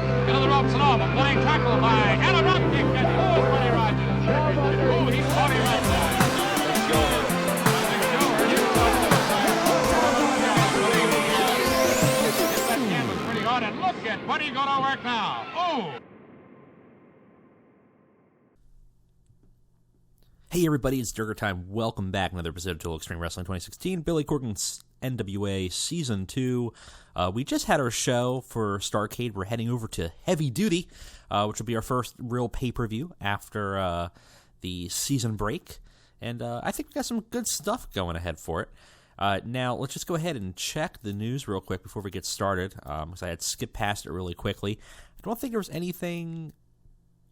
Into the ropes and off. A flying tackle by and a rock kick. And Cody Rhodes. Oh, he's Cody Rhodes. Let's go. That can was pretty hard. And look at Buddy going to work now. Oh. Hey everybody, it's Durgertime. Welcome back. Another episode of Total Extreme Wrestling 2016. Billy Corgan's NWA Season 2. We just had our show for Starrcade. We're heading over to Heavy Duty, which will be our first real pay-per-view after the season break. And I think we got some good stuff going ahead for it. Now, let's just go ahead and check the news real quick before we get started, because I had skipped past it really quickly. I don't think there was anything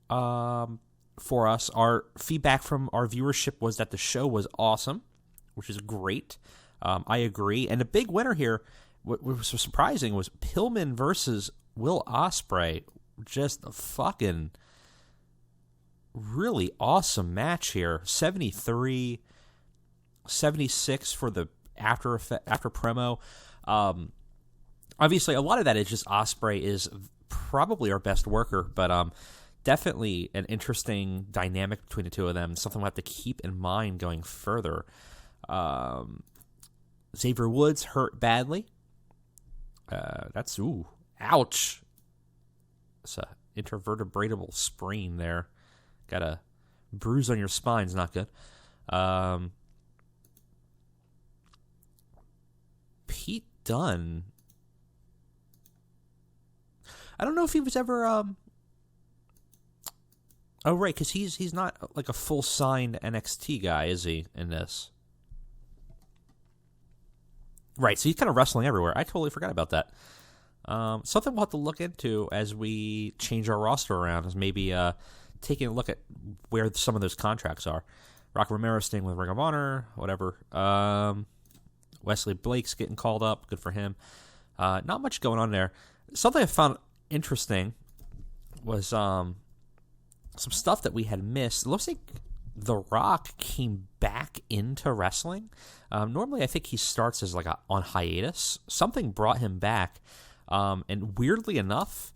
for us. Our feedback from our viewership was that the show was awesome, which is great. I agree. And the big winner here, what was so surprising, was Pillman versus Will Ospreay. Just a fucking really awesome match here. 73, 76 for the after promo. Obviously, a lot of that is just Ospreay is probably our best worker, but definitely an interesting dynamic between the two of them. Something we'll have to keep in mind going further. Xavier Woods hurt badly. Ouch. It's a intervertebral sprain there. Got a bruise on your spine's not good. Pete Dunne. I don't know if he was ever oh, right, because he's not like a full-signed NXT guy, is he, in this? Right, so he's kind of wrestling everywhere. I totally forgot about that. Something we'll have to look into as we change our roster around is maybe taking a look at where some of those contracts are. Rock Romero staying with Ring of Honor, whatever. Wesley Blake's getting called up. Good for him. Not much going on there. Something I found interesting was some stuff that we had missed. It looks like The Rock came back into wrestling. Normally, I think he starts as like on hiatus. Something brought him back, and weirdly enough,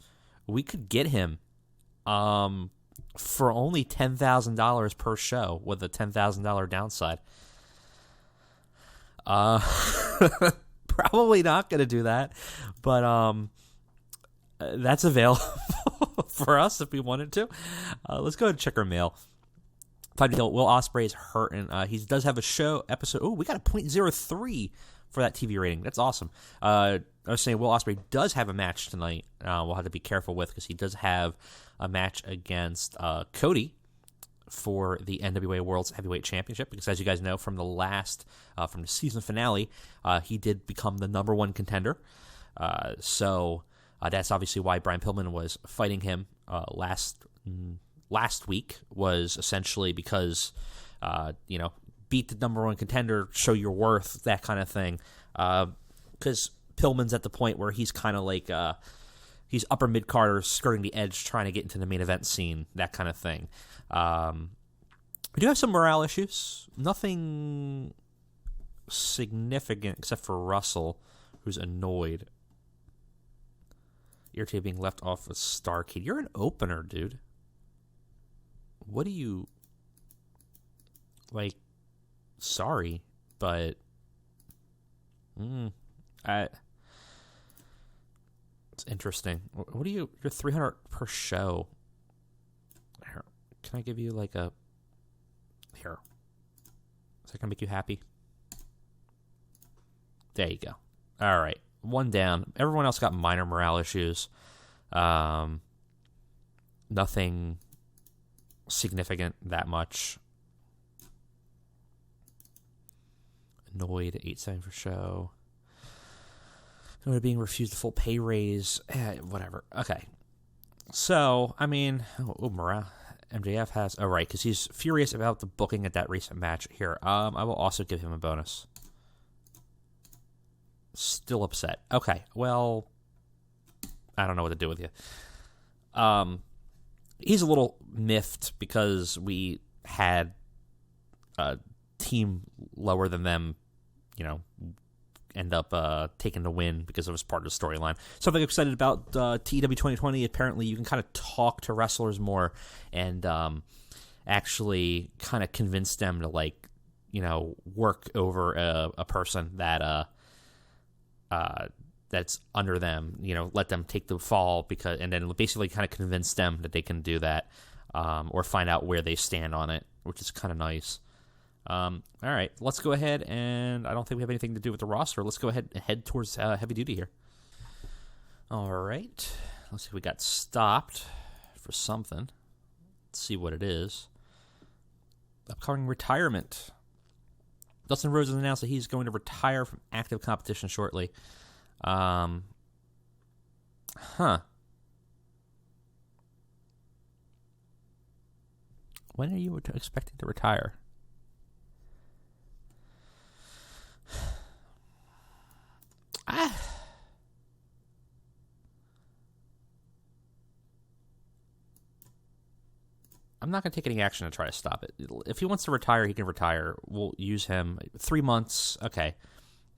we could get him for only $10,000 per show with a $10,000 downside. Probably not going to do that, but that's available for us if we wanted to. Let's go ahead and check our mail. Will Ospreay is hurt, and he does have a show episode. Oh, we got a .03 for that TV rating. That's awesome. I was saying Will Ospreay does have a match tonight. We'll have to be careful with because he does have a match against Cody for the NWA Worlds Heavyweight Championship. Because as you guys know from the season finale, he did become the #1 contender. So that's obviously why Brian Pillman was fighting him last week, was essentially because, beat the #1 contender, show your worth, that kind of thing. Because Pillman's at the point where he's kind of like, he's upper mid-carder, skirting the edge, trying to get into the main event scene, that kind of thing. We do have some morale issues. Nothing significant except for Russell, who's annoyed. Irritated being left off with Starrcade. You're an opener, dude. What do you... Like, sorry, but... It's interesting. What do you... You're 300 per show. Here, can I give you, like, a... Here. Is that going to make you happy? There you go. All right. One down. Everyone else got minor morale issues. Nothing significant that much. Annoyed, 8.7 for show. Annoyed being refused a full pay raise. Whatever. Okay. So, I mean, morale. MJF has... Oh, right, because he's furious about the booking at that recent match. Here, I will also give him a bonus. Still upset. Okay, well, I don't know what to do with you. He's a little miffed because we had a team lower than them, end up taking the win because it was part of the storyline. Something I'm excited about TEW 2020. Apparently, you can kind of talk to wrestlers more and actually kind of convince them to work over a person that that's under them. Let them take the fall and then basically kind of convince them that they can do that, or find out where they stand on it, which is kind of nice. All right, let's go ahead, and I don't think we have anything to do with the roster. Let's go ahead and head towards heavy duty here. All right, let's see if we got stopped for something. Let's see what it is. Upcoming retirement. Dustin Rhodes has announced that he's going to retire from active competition shortly. When are you expecting to retire? I'm not going to take any action to try to stop it. If he wants to retire, he can retire. We'll use him. 3 months. Okay.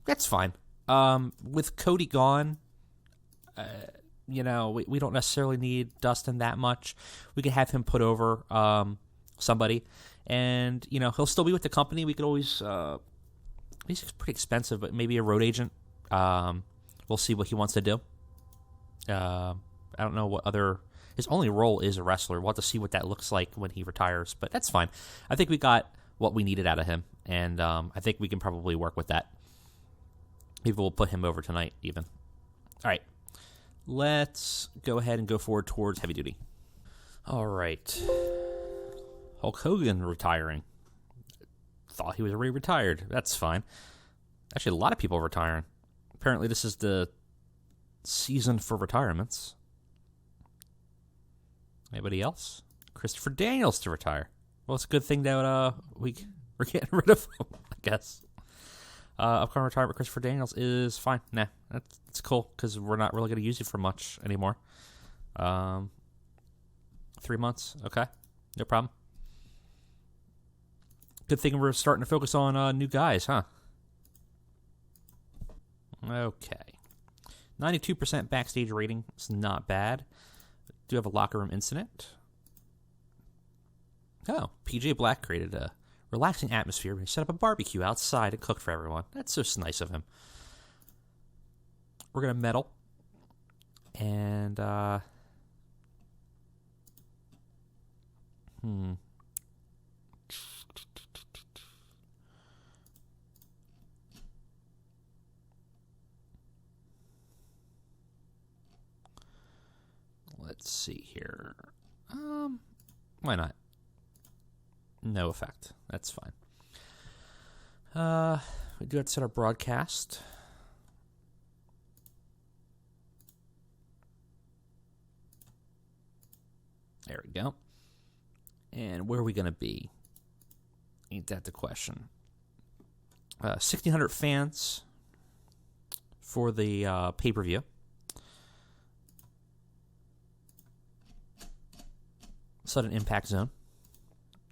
That's fine. With Cody gone, we don't necessarily need Dustin that much. We could have him put over somebody, and he'll still be with the company. We could always he's pretty expensive, but maybe a road agent. We'll see what he wants to do. I don't know what other. His only role is a wrestler. We'll have to see what that looks like when he retires, but that's fine. I think we got what we needed out of him, and I think we can probably work with that. Maybe we'll put him over tonight, even. All right. Let's go ahead and go forward towards heavy duty. All right. Hulk Hogan retiring. Thought he was already retired. That's fine. Actually, a lot of people are retiring. Apparently, this is the season for retirements. Anybody else? Christopher Daniels to retire. Well, it's a good thing that we're getting rid of him, I guess. Upcoming retirement, Christopher Daniels is fine. Nah, that's cool because we're not really going to use you for much anymore. 3 months, okay, no problem. Good thing we're starting to focus on new guys, huh? Okay, 92% backstage rating. It's not bad. Do have a locker room incident. Oh, PJ Black created a relaxing atmosphere. He set up a barbecue outside and cooked for everyone. That's just nice of him. We're going to medal. And, let's see here. Why not? No effect. That's fine. We do have to set our broadcast. There we go. And where are we going to be? Ain't that the question? 1,600 fans for the pay-per-view. Sudden Impact Zone,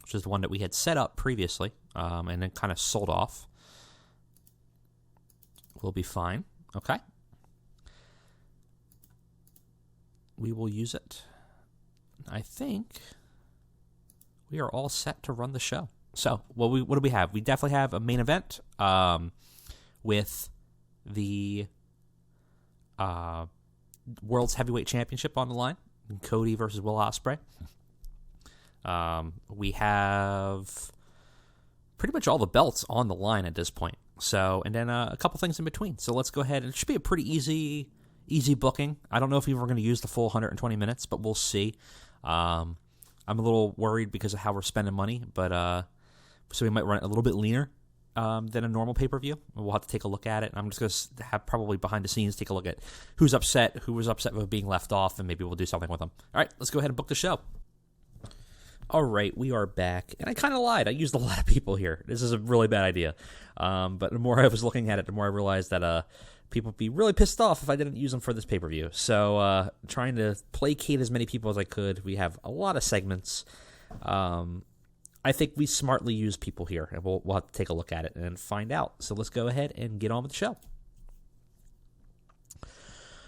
which is the one that we had set up previously and then kind of sold off. We'll be fine. Okay. We will use it. I think we are all set to run the show. So, what do we have? We definitely have a main event with the Worlds Heavyweight Championship on the line. Cody versus Will Ospreay. We have pretty much all the belts on the line at this point. So, and then a couple things in between. So let's go ahead. It should be a pretty easy booking. I don't know if we were going to use the full 120 minutes, but we'll see. I'm a little worried because of how we're spending money, but so we might run it a little bit leaner than a normal pay-per-view. We'll have to take a look at it. I'm just going to have probably behind the scenes take a look at who was upset with being left off, and maybe we'll do something with them. All right, let's go ahead and book the show. All right, we are back. And I kind of lied. I used a lot of people here. This is a really bad idea. But the more I was looking at it, the more I realized that people would be really pissed off if I didn't use them for this pay-per-view. So trying to placate as many people as I could. We have a lot of segments. I think we smartly use people here, and we'll have to take a look at it and find out. So let's go ahead and get on with the show.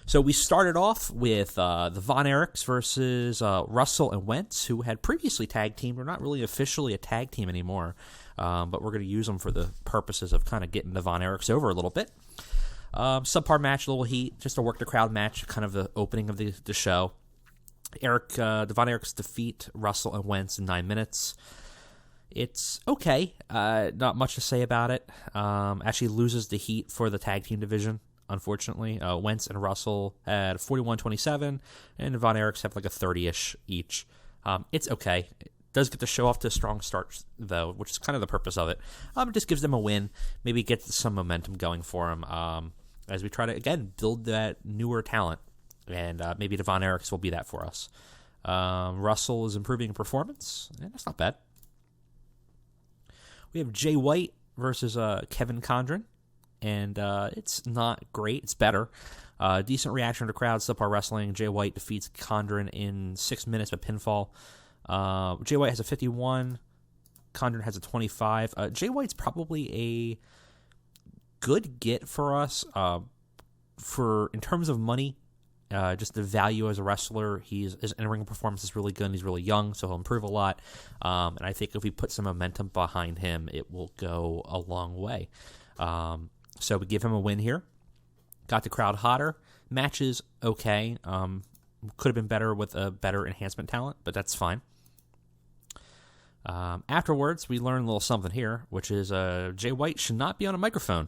So we started off with the Von Erichs versus Russell and Wentz, who had previously tag teamed. We're not really officially a tag team anymore, but we're going to use them for the purposes of kind of getting the Von Erichs over a little bit. Subpar match, a little heat, just a work the crowd match, kind of the opening of the show. The Von Erichs defeat Russell and Wentz in 9 minutes. It's okay. Not much to say about it. Actually loses the heat for the tag team division, unfortunately. Wentz and Russell had 41-27, and the Von Erichs have like a 30-ish each. It's okay. It does get the show off to a strong start, though, which is kind of the purpose of it. It just gives them a win. Maybe get some momentum going for them as we try to, again, build that newer talent. And maybe the Von Erichs will be that for us. Russell is improving in performance, and that's not bad. We have Jay White versus Kevin Condren, and it's not great. It's better. Decent reaction to the crowd. Subpar wrestling. Jay White defeats Condren in 6 minutes by pinfall. Jay White has a 51. Condren has a 25. Jay White's probably a good get for us in terms of money. Just the value as a wrestler. His in-ring performance is really good, and he's really young, so he'll improve a lot. And I think if we put some momentum behind him, it will go a long way. So we give him a win here. Got the crowd hotter. Matches okay. Could have been better with a better enhancement talent, but that's fine. Afterwards, we learn a little something here, which is Jay White should not be on a microphone.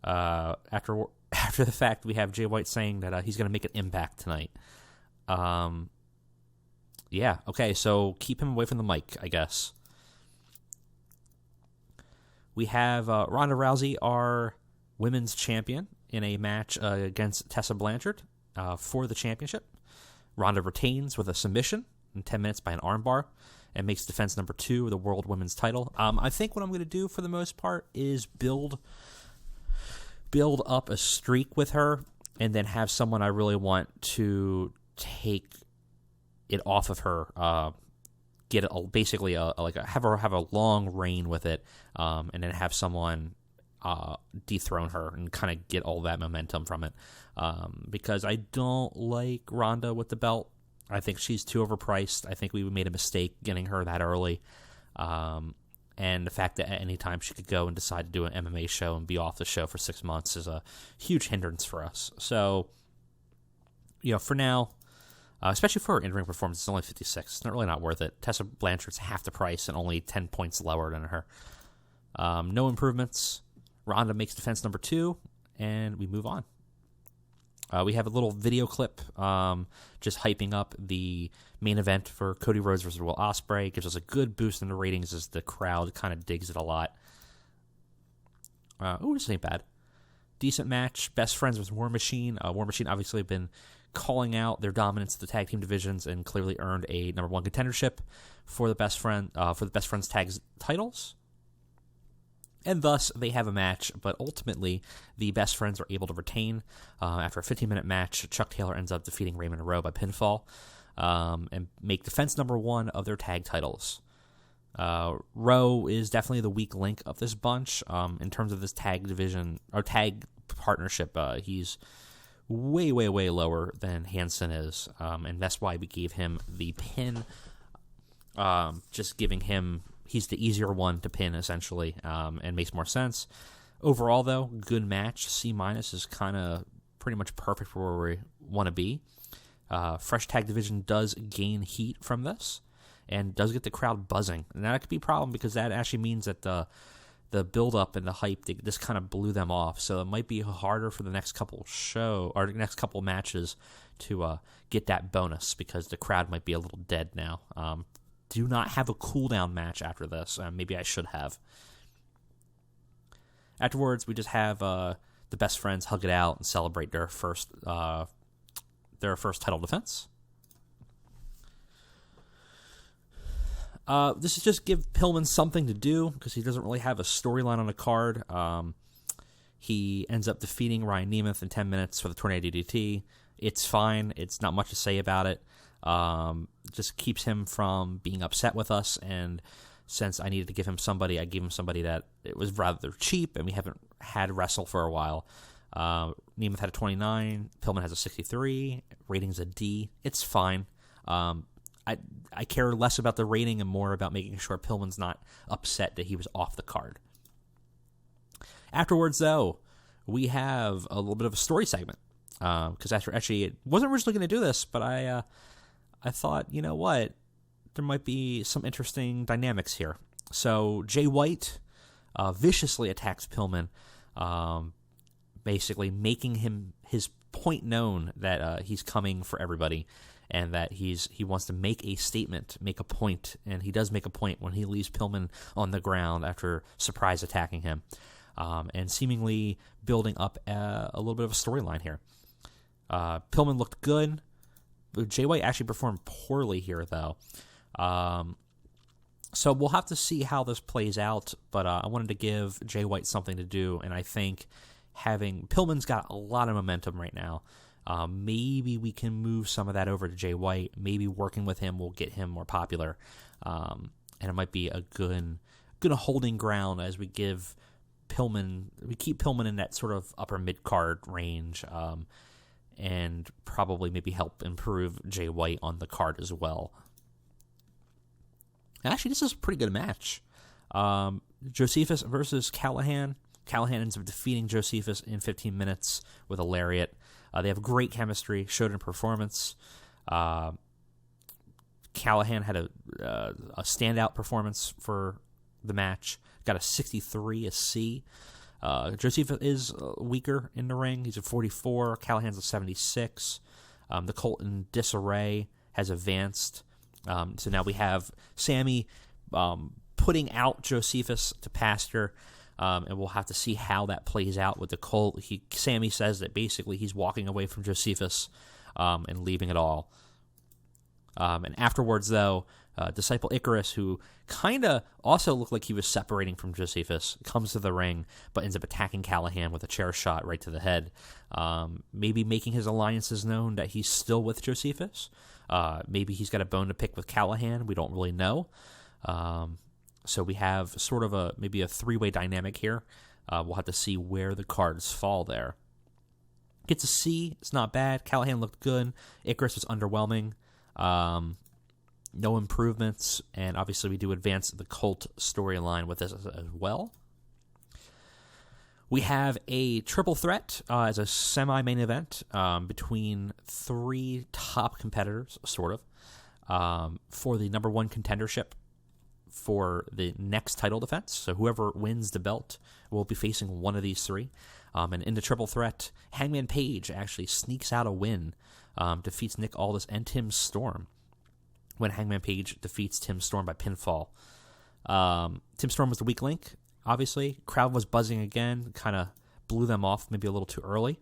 After the fact, we have Jay White saying that he's going to make an impact tonight. Yeah, okay, so keep him away from the mic, I guess. We have Ronda Rousey, our women's champion, in a match against Tessa Blanchard for the championship. Ronda retains with a submission in 10 minutes by an armbar and makes defense number 2 of the World Women's title. I think what I'm going to do for the most part is build up a streak with her, and then have someone I really want to take it off of her. Get it basically have a long reign with it, and then have someone dethrone her and kind of get all that momentum from it. Because I don't like Ronda with the belt. I think she's too overpriced. I think we made a mistake getting her that early. And the fact that at any time she could go and decide to do an MMA show and be off the show for 6 months is a huge hindrance for us. So, for now, especially for her in-ring performance, it's only 56. It's really not worth it. Tessa Blanchard's half the price and only 10 points lower than her. No improvements. Ronda makes defense number 2, and we move on. We have a little video clip just hyping up the main event for Cody Rhodes versus Will Ospreay. It gives us a good boost in the ratings as the crowd kind of digs it a lot. This ain't bad. Decent match. Best friends with War Machine. War Machine obviously have been calling out their dominance of the tag team divisions and clearly earned a number 1 contendership for the Best Friends tag titles. And thus, they have a match, but ultimately, the Best Friends are able to retain. After a 15-minute match, Chuck Taylor ends up defeating Raymond Rowe by pinfall and make defense number 1 of their tag titles. Rowe is definitely the weak link of this bunch. In terms of this tag division, or tag partnership, he's way, way, way lower than Hansen is, and that's why we gave him the pin, just giving him... He's the easier one to pin, essentially, and makes more sense. Overall, though, good match. C- is kind of pretty much perfect for where we want to be. Fresh Tag Division does gain heat from this and does get the crowd buzzing. And that could be a problem because that actually means that the build-up and the hype, this kind of blew them off. So it might be harder for the next couple next couple matches to get that bonus because the crowd might be a little dead now. Do not have a cooldown match after this. Maybe I should have. Afterwards, we just have the Best Friends hug it out and celebrate their first title defense. This is just give Pillman something to do because he doesn't really have a storyline on the card. He ends up defeating Ryan Nemeth in 10 minutes for the Tornado DDT. It's fine. It's not much to say about it. Just keeps him from being upset with us, and since I needed to give him somebody, I gave him somebody that it was rather cheap, and we haven't had wrestle for a while. Nemeth had a 29. Pillman has a 63. Rating's a D. It's fine. I care less about the rating and more about making sure Pillman's not upset that he was off the card. Afterwards, though, we have a little bit of a story segment. Because actually, it wasn't originally going to do this, but I thought, you know what, there might be some interesting dynamics here. So Jay White viciously attacks Pillman, basically making his point known that he's coming for everybody, and that he wants to make a statement, make a point, and he does make a point when he leaves Pillman on the ground after surprise attacking him, and seemingly building up a little bit of a storyline here. Pillman looked good. Jay White actually performed poorly here, though. So we'll have to see how this plays out, but I wanted to give Jay White something to do, and I think Pillman's got a lot of momentum right now. Maybe we can move some of that over to Jay White. Maybe working with him will get him more popular, and it might be a good holding ground as we keep Pillman in that sort of upper mid-card range, and probably maybe help improve Jay White on the card as well. Actually, this is a pretty good match. Josephus versus Callahan. Callahan ends up defeating Josephus in 15 minutes with a lariat. They have great chemistry, showed in performance. Callahan had a standout performance for the match. Got a 63, a C. Josephus is weaker in the ring. He's a 44. Callahan's a 76. The Colt in disarray has advanced. So now we have Sammy putting out Josephus to pasture, and we'll have to see how that plays out with the Colt. Sammy says that basically he's walking away from Josephus and leaving it all. And afterwards, though, Disciple Erichs, who kind of also looked like he was separating from Josephus, comes to the ring, but ends up attacking Callahan with a chair shot right to the head, maybe making his alliances known that he's still with Josephus. Maybe he's got a bone to pick with Callahan. We don't really know. So we have sort of maybe a three-way dynamic here. We'll have to see where the cards fall there. Gets a C. It's not bad. Callahan looked good. Erichs was underwhelming. No improvements. And obviously we do advance the Colt storyline with this as well. We have a triple threat as a semi-main event between three top competitors, sort of, for the number one contendership for the next title defense. So whoever wins the belt will be facing one of these three. And in the triple threat, Hangman Page actually sneaks out a win, defeats Nick Aldis and Tim Storm, when Hangman Page defeats Tim Storm by pinfall. Tim Storm was the weak link. Obviously, crowd was buzzing again, kind of blew them off maybe a little too early.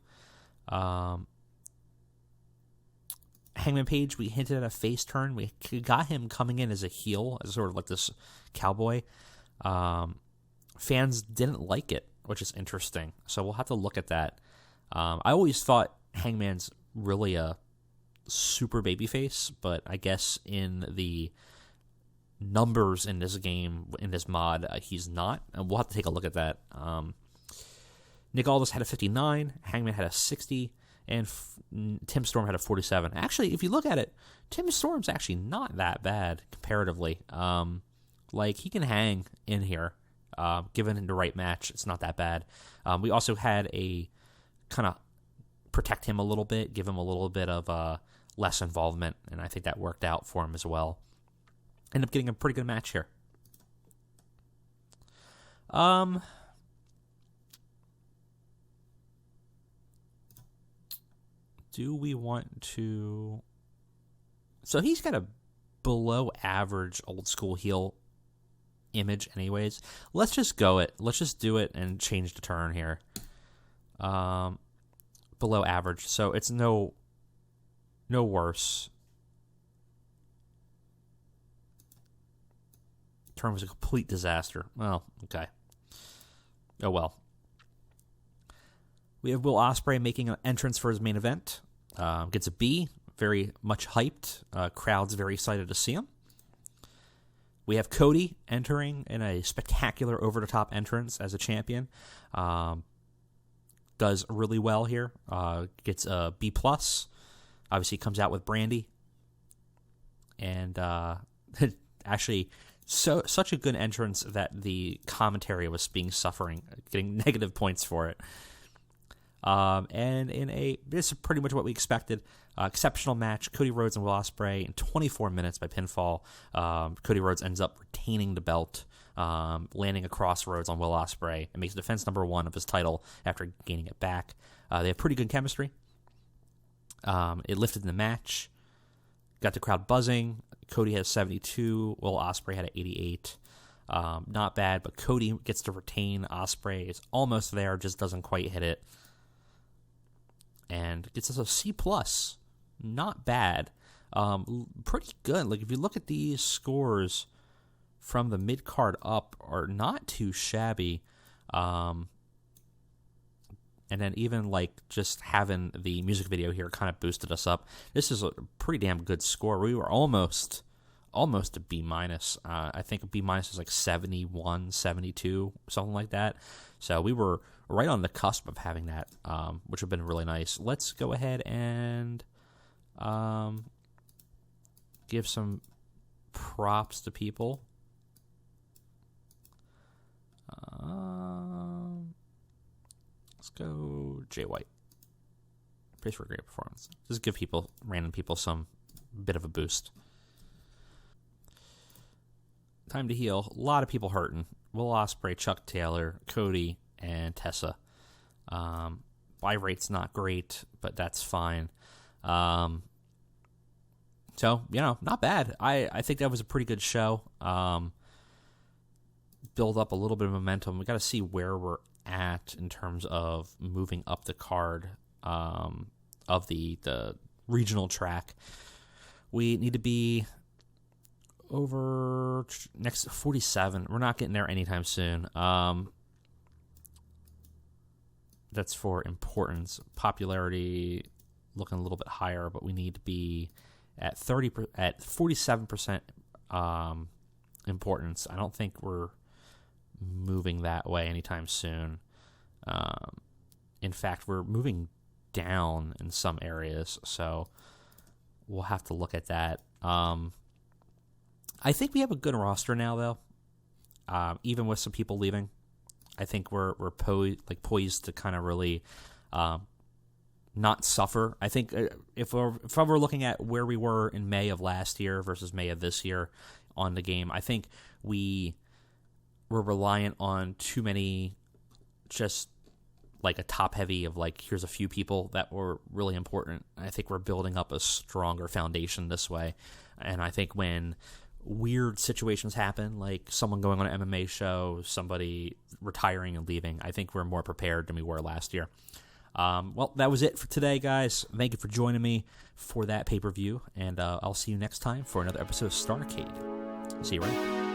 Hangman Page, we hinted at a face turn. We got him coming in as a heel, as sort of like this cowboy. Fans didn't like it, which is interesting. So we'll have to look at that. I always thought Hangman's really a super babyface, but I guess in the numbers in this game, in this mod, he's not, and we'll have to take a look at that. Nick Aldis had a 59, Hangman had a 60, and Tim Storm had a 47. Actually, if you look at it, Tim Storm's actually not that bad comparatively. Like, he can hang in here, given the right match. It's not that bad. We also had a kind of protect him a little bit, give him a little bit of less involvement, and I think that worked out for him as well. End up getting a pretty good match here. Do we want to... So he's got a below average old school heel image anyways. Let's just go it. Let's just do it and change the turn here. Below average. So it's no worse. Turn was a complete disaster. Well, okay. Oh well. We have Will Ospreay making an entrance for his main event. Gets a B. Very much hyped. Crowd's very excited to see him. We have Cody entering in a spectacular over-the-top entrance as a champion. does really well here. Gets a B+. Obviously comes out with Brandy. And actually, such a good entrance that the commentary was getting negative points for it. And this is pretty much what we expected. Exceptional match, Cody Rhodes and Will Ospreay in 24 minutes by pinfall. Cody Rhodes ends up retaining the belt, landing across Rhodes on Will Ospreay, and makes defense number 1 of his title after gaining it back. They have pretty good chemistry. It lifted the match. Got the crowd buzzing. Cody has 72. Will Ospreay had an 88. Not bad, but Cody gets to retain. Ospreay is almost there, just doesn't quite hit it. And gets us a C+. Not bad. Pretty good. Like, if you look at these scores from the mid-card up, are not too shabby. And then even, like, just having the music video here kind of boosted us up. This is a pretty damn good score. We were almost a B-. I think a B- is like 71, 72, something like that. So we were right on the cusp of having that, which would have been really nice. Let's go ahead and give some props to people. Let's go Jay White. Praise for a great performance. Just give random people some bit of a boost. Time to heal. A lot of people hurting. Will Ospreay, Chuck Taylor, Cody, and Tessa. Buy rate's not great, but that's fine. So, not bad. I think that was a pretty good show. Build up a little bit of momentum. We got to see where we're at in terms of moving up the card of the regional track. We need to be over next 47. We're not getting there anytime soon. That's for importance. Popularity looking a little bit higher, but we need to be at 47% importance. I don't think we're moving that way anytime soon. In fact, we're moving down in some areas, so we'll have to look at that. I think we have a good roster now, though. Even with some people leaving, I think we're poised to kind of really not suffer. I think if we're looking at where we were in May of last year versus May of this year on the game, I think we were reliant on too many, just like a top heavy of like, here's a few people that were really important. I think we're building up a stronger foundation this way. And I think when weird situations happen, like someone going on an MMA show, somebody retiring and leaving, I think we're more prepared than we were last year. Well, that was it for today, guys. Thank you for joining me for that pay-per-view, and I'll see you next time for another episode of Starrcade. See you around.